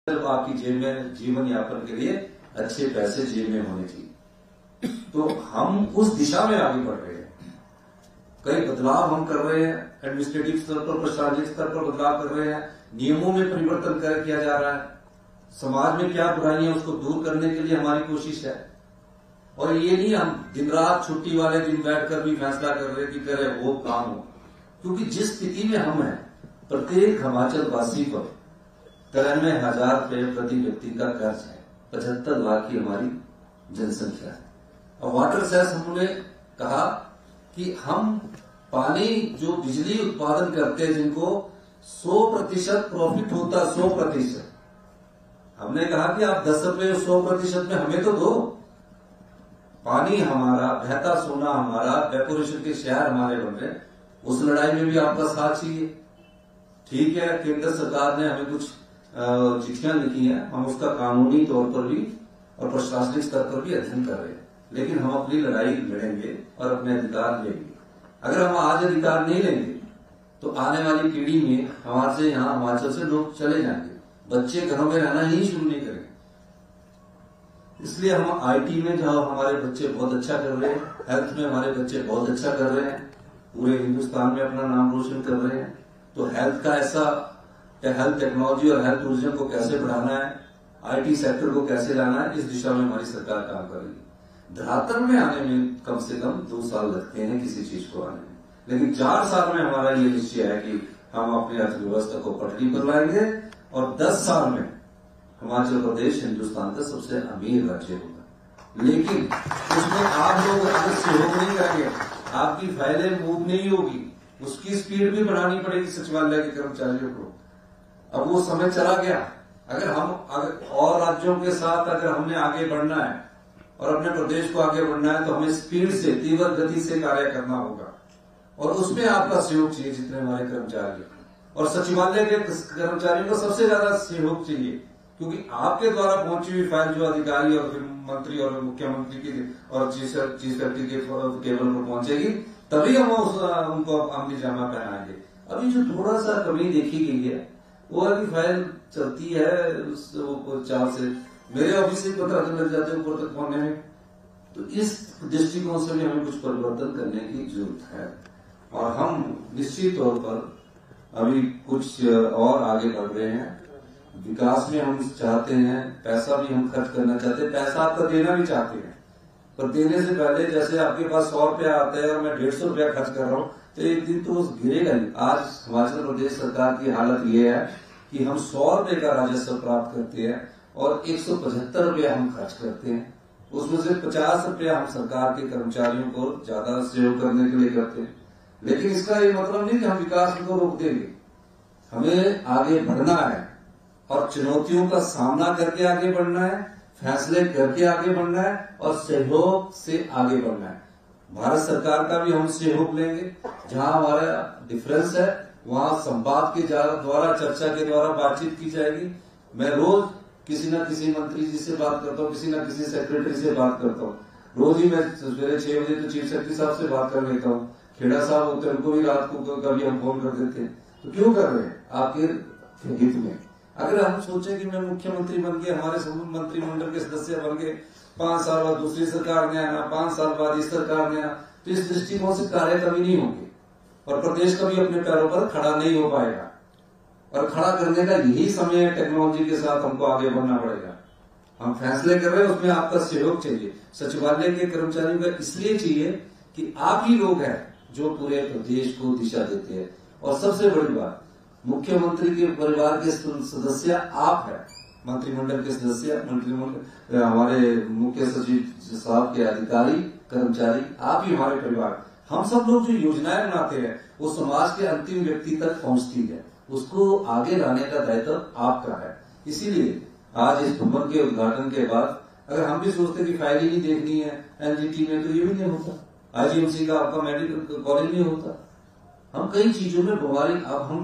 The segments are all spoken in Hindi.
जब आपकी जेब में जीवन यापन के लिए अच्छे पैसे जेब में होने चाहिए, तो हम उस दिशा में आगे बढ़ रहे हैं। कई बदलाव हम कर रहे हैं, एडमिनिस्ट्रेटिव स्तर पर, प्रशासनिक स्तर पर बदलाव कर रहे हैं, नियमों में परिवर्तन किया जा रहा है। समाज में क्या बुराइयां उसको दूर करने के लिए हमारी कोशिश है। और ये नहीं हम दिन रात छुट्टी वाले दिन बैठकर भी फैसला कर रहे कि करे वो काम हो, क्योंकि जिस स्थिति में हम हैं, प्रत्येक हिमाचल वासी पर 93,000 रुपये प्रति व्यक्ति का कर्ज है। 75 लाख की हमारी जनसंख्या है। और वाटर सेस हमने कहा कि हम पानी जो बिजली उत्पादन करते हैं, जिनको 100% प्रॉफिट होता है, 100%, हमने कहा कि आप 10 रुपये 100% में हमें तो दो। पानी हमारा, बहता सोना हमारा, डेकोरेशन के शहर हमारे बन रहे, उस लड़ाई में भी आपका साथ चाहिए। ठीक है, केंद्र सरकार ने हमें कुछ चिट्ठियां लिखी हैं, हम उसका कानूनी तौर पर भी और प्रशासनिक स्तर पर भी अध्ययन कर रहे हैं, लेकिन हम अपनी लड़ाई लड़ेंगे और अपने अधिकार लेंगे। अगर हम आज अधिकार नहीं लेंगे तो आने वाली पीढ़ी में हमारे से यहाँ हिमाचल से लोग चले जाएंगे, बच्चे घरों में रहना ही शुरू नहीं करेंगे। इसलिए हम आईटी में जहां हमारे बच्चे बहुत अच्छा कर रहे हैं, हेल्थ में हमारे बच्चे बहुत अच्छा कर रहे हैं, पूरे हिंदुस्तान में अपना नाम रोशन कर रहे हैं। तो हेल्थ का ऐसा, हेल्थ टेक्नोलॉजी और हेल्थ टूरिज्म को कैसे बढ़ाना है, आईटी सेक्टर को कैसे लाना है, इस दिशा में हमारी सरकार काम कर रही है। धरातल में आने में कम से कम 2 साल लगते हैं किसी चीज को आने में, लेकिन 4 साल में हमारा ये निश्चय है कि हम अपनी अर्थव्यवस्था को पटरी पर लाएंगे और 10 साल में हिमाचल प्रदेश हिंदुस्तान का सबसे अमीर राज्य होगा। लेकिन उसमें आप लोग अगर सहयोग नहीं करेंगे, आपकी फाइलें मूव नहीं होगी, उसकी स्पीड भी बढ़ानी पड़ेगी सचिवालय के कर्मचारियों को। अब वो समय चला गया। अगर और राज्यों के साथ अगर हमने आगे बढ़ना है और अपने प्रदेश को आगे बढ़ना है, तो हमें स्पीड से, तीव्र गति से कार्य करना होगा, और उसमें आपका सहयोग चाहिए। जितने हमारे कर्मचारी और सचिवालय के कर्मचारियों को सबसे ज्यादा सहयोग चाहिए, क्योंकि आपके द्वारा पहुंची हुई फाइल जो अधिकारी और फिर मंत्री और मुख्यमंत्री की और चीफ सेक्रेटरी के केबल पर पहुंचेगी, तभी हम उनको अमली जामा पहनाएंगे। अभी जो थोड़ा सा कमी देखी गई है वो है कि फाइल चलती है 4 से, मेरे ऑफिस से 15 दिन लग जाते हैं ऊपर तक पहुंचने में। तो इस दृष्टिकोण से भी हमें कुछ परिवर्तन करने की जरूरत है, और हम निश्चित तौर पर अभी कुछ और आगे बढ़ रहे हैं। विकास में हम चाहते हैं, पैसा भी हम खर्च करना चाहते हैं, पैसा आपका देना भी चाहते हैं, पर देने से पहले जैसे आपके पास 100 रुपया आता है और मैं 150 रुपया खर्च कर रहा हूँ, तो एक दिन तो गिरेगा नहीं। आज हिमाचल प्रदेश सरकार की हालत ये है कि हम 100 रुपए का राजस्व प्राप्त करते हैं और 175 रुपया हम खर्च करते हैं। उसमें से 50 रुपया हम सरकार के कर्मचारियों को ज्यादा सहयोग करने के लिए करते हैं। लेकिन इसका ये मतलब नहीं कि हम विकास को रोक देंगे। हमें आगे बढ़ना है और चुनौतियों का सामना करके आगे बढ़ना है, फैसले करके आगे बढ़ना है और सहयोग से आगे बढ़ना है। भारत सरकार का भी हम सहयोग लेंगे। जहां हमारा डिफरेंस है वहां संवाद के द्वारा, चर्चा के द्वारा बातचीत की जाएगी। मैं रोज किसी न किसी मंत्री जी से बात करता हूँ, किसी न किसी सेक्रेटरी से बात करता हूँ। रोज ही मैं सवेरे 6 बजे तो चीफ सेक्रेटरी साहब से बात कर लेता हूँ। खेड़ा साहब होते हैं, उनको भी रात को कभी हम फोन कर देते हैं। तो क्यों कर रहे हैं? आपके हित में। अगर हम सोचे कि मैं मुख्यमंत्री बन के, हमारे मंत्रिमंडल के सदस्य बन के 5 साल बाद दूसरी सरकार में आना, 5 साल बाद इस सरकार में आना, तो इस दृष्टिकोण से कार्य कभी नहीं होंगे और प्रदेश कभी अपने पैरों पर खड़ा नहीं हो पाएगा। और खड़ा करने का यही समय है। टेक्नोलॉजी के साथ हमको आगे बढ़ना पड़ेगा। हम फैसले कर रहे हैं, उसमें आपका सहयोग चाहिए। सचिवालय के कर्मचारियों का इसलिए चाहिए कि आप ही लोग हैं जो पूरे प्रदेश को दिशा देते हैं। और सबसे बड़ी बात, मुख्यमंत्री के परिवार के सदस्य आप हैं, मंत्रिमंडल के सदस्य, मंत्रिमंडल, हमारे मुख्य सचिव साहब के अधिकारी, कर्मचारी, आप ही हमारे परिवार। हम सब लोग जो योजनाएं बनाते हैं वो समाज के अंतिम व्यक्ति तक पहुंचती है, उसको आगे लाने का दायित्व आपका है। इसीलिए आज इस भवन के उद्घाटन के बाद अगर हम भी सोचते कि फाइल ही नहीं देखनी है एनजीटी में, तो ये भी नहीं होता। आईजीएमसी का आपका मेडिकल कॉलेज नहीं होता। हम कई चीजों में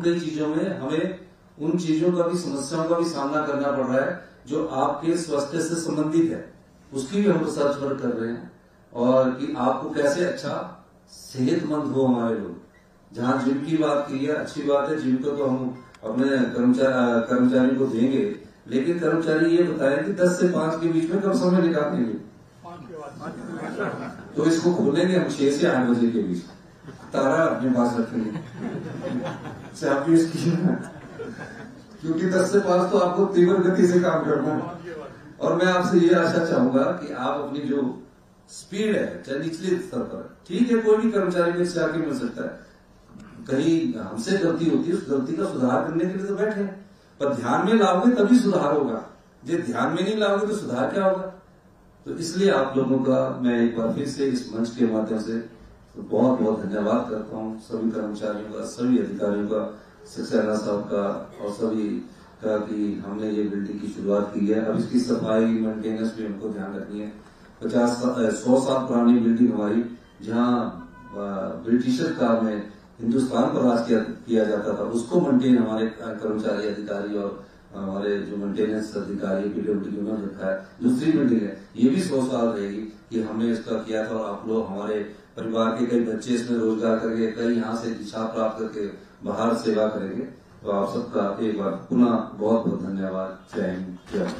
कई चीजों में हमें उन चीजों का भी, समस्याओं का भी सामना करना पड़ रहा है जो आपके स्वास्थ्य से संबंधित है। उसकी भी हम रिसर्च वर्क कर रहे हैं, और कि आपको कैसे अच्छा सेहतमंद हो हमारे लोग। जहां जिम की बात की है, अच्छी बात है, जिम को तो हम अपने कर्मचारियों को देंगे, लेकिन कर्मचारी ये बताए कि 10 से 5 के बीच में कब समय निकालेंगे, तो इसको खोलेंगे हम 6 से 8 बजे के बीच, तारा अपने पास रखेंगे चाबी इसकी, क्योंकि 10 से 5 तो आपको तीव्र गति से काम करना है। और मैं आपसे ये आशा चाहूंगा कि आप अपनी जो स्पीड है, चाहे निचले स्तर पर, ठीक है कोई भी कर्मचारी में से आगे मिल सकता है, कहीं हमसे गलती होती है, उस गलती का सुधार करने के लिए तो बैठे, पर ध्यान में लाओगे तभी सुधार होगा, जो ध्यान में नहीं लाओगे तो सुधार क्या होगा। तो इसलिए आप लोगों का मैं एक बार फिर से इस मंच के माध्यम से तो बहुत बहुत धन्यवाद करता हूँ, सभी कर्मचारियों का, सभी अधिकारियों का, सक्सेना साहब का और सभी का कि हमने ये बिल्डिंग की शुरुआत की है। अब इसकी सफाई मेंटेनेंस भी हमको ध्यान रखनी है। 100 साल पुरानी बिल्डिंग हमारी, जहाँ ब्रिटिशर काल में हिंदुस्तान पर राज किया जाता था, उसको मेंटेन हमारे कर्मचारी अधिकारी और हमारे जो मेंटेनेंस अधिकारी पीडब्ल्यूडी उन्होंने रखा है। दूसरी बिल्डिंग है, ये भी 100 साल रहेगी कि हमने इसका किया था, और आप लोग हमारे परिवार के कई बच्चे इसमें रोजगार करके, कई यहाँ से दिशा प्राप्त करके बाहर सेवा करेंगे। तो आप सबका एक बार पुनः बहुत बहुत धन्यवाद। जय हिंद, जय भारत।